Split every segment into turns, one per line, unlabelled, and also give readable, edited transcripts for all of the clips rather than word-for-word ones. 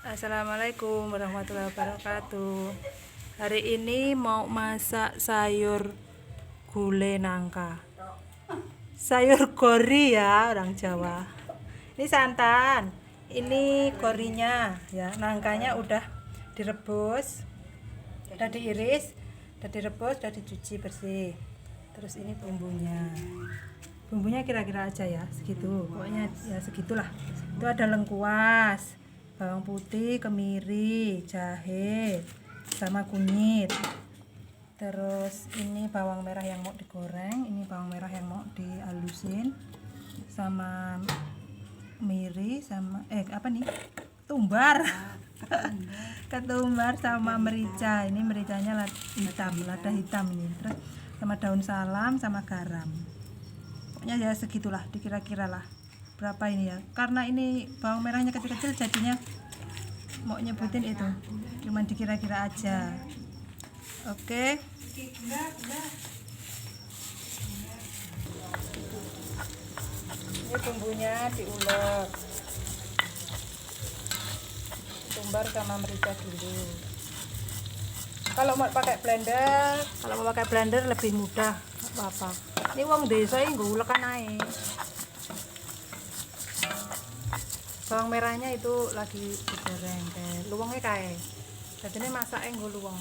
Assalamualaikum warahmatullahi wabarakatuh. Hari ini mau masak sayur gulai nangka. Sayur gori ya orang Jawa. Ini santan. Ini gorinya ya. Nangkanya udah direbus, udah diiris, udah direbus, udah dicuci bersih. Terus ini bumbunya. Bumbunya kira-kira aja ya, segitu. Pokoknya ya segitulah. Itu ada lengkuas, bawang putih, kemiri, jahe, sama kunyit. Terus ini bawang merah yang mau digoreng, ini bawang merah yang mau dihalusin, sama miri, sama tumbar. Ketumbar sama merica. Ini mericanya hitam, lada hitam ini. Terus sama daun salam sama garam. Pokoknya ya segitulah, dikira-kira lah berapa ini ya, karena ini bawang merahnya kecil-kecil jadinya mau nyebutin itu cuman dikira-kira aja. Oke, ini bumbunya diulek, tumbar sama merica dulu. Kalau mau pakai blender lebih mudah, apa-apa. Ini wong desa ini gue ulekan aja. Bawang merahnya itu lagi digoreng kayak luwangnya kayak. Jadi ini masaknya gue luwang.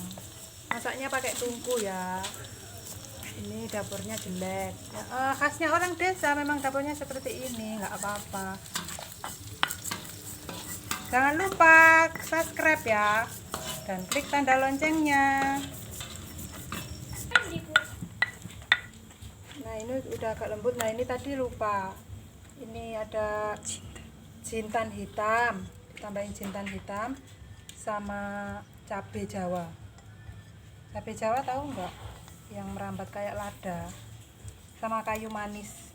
Masaknya pakai tungku ya. Ini dapurnya jelek. Ya, khasnya orang desa memang dapurnya seperti ini, nggak apa-apa. Jangan lupa subscribe ya dan klik tanda loncengnya. Nah ini udah agak lembut. Nah ini tadi lupa. Ini ada jintan hitam, ditambahin jintan hitam sama cabai Jawa. Cabai Jawa tahu nggak? Yang merambat kayak lada. Sama kayu manis.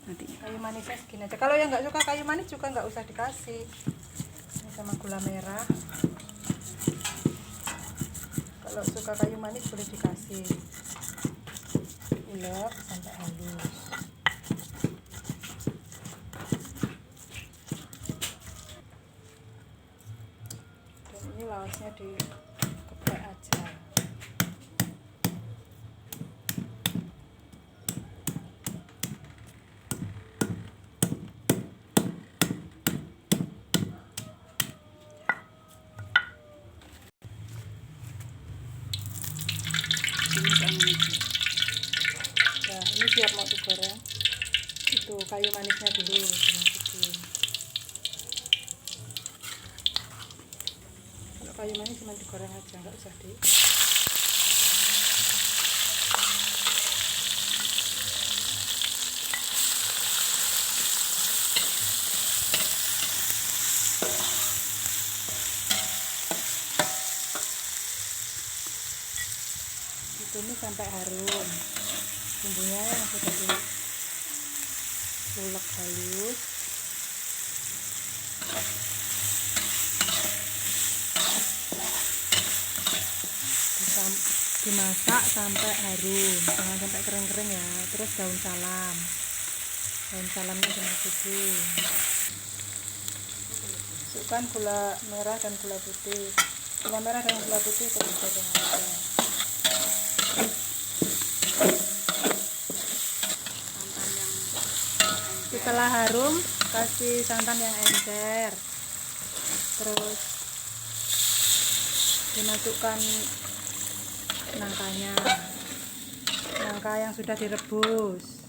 Nanti kayu manisnya segini aja. Kalau yang nggak suka kayu manis juga nggak usah dikasih. Ini sama gula merah. Kalau suka kayu manis boleh dikasih. Ulek sampai halus. Laosnya dikeprek aja. Nah, ini siap mau digoreng. Itu kayu manisnya dulu dimasukin. Kayu manis cuma digoreng aja, nggak usah ditumis sampai harum. Bumbunya yang sudah diulek halus. Dimasak sampai harum, jangan sampai kering-kering ya. Terus daun salamnya dimasukin. Masukkan gula merah dan gula putih. Gula merah dan gula putih itu digoreng aja. Setelah harum, kasih santan yang encer. Terus dimasukkan nangka yang sudah direbus.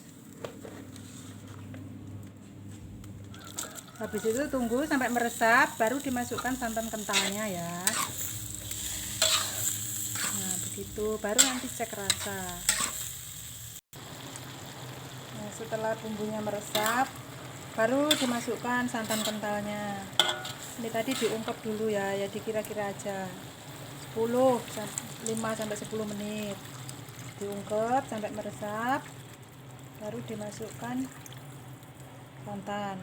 Habis itu tunggu sampai meresap, baru dimasukkan santan kentalnya ya. Nah begitu, baru nanti cek rasa. Nah, setelah bumbunya meresap, baru dimasukkan santan kentalnya. Ini tadi diungkep dulu ya dikira-kira aja 5-10 menit. Diungkep sampai meresap, baru dimasukkan santan.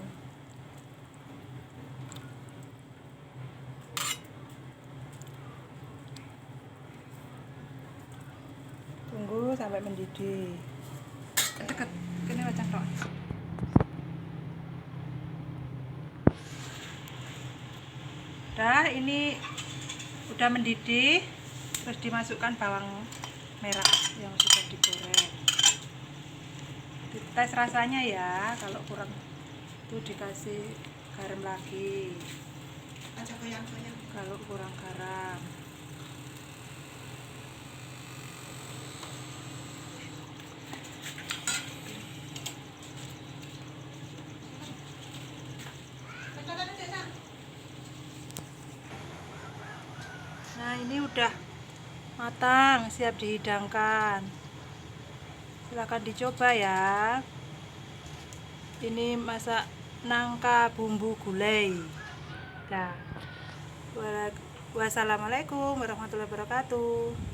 Tunggu sampai mendidih. Deket, kene wajah tok. Udah, ini udah mendidih, terus dimasukkan bawang merah yang sudah digoreng. Dites rasanya ya, kalau kurang itu dikasih garam lagi. Kalau kurang garam. Nah, ini udah matang, siap dihidangkan. Silahkan dicoba ya. Ini masak nangka bumbu gulai. Nah, wassalamualaikum warahmatullahi wabarakatuh.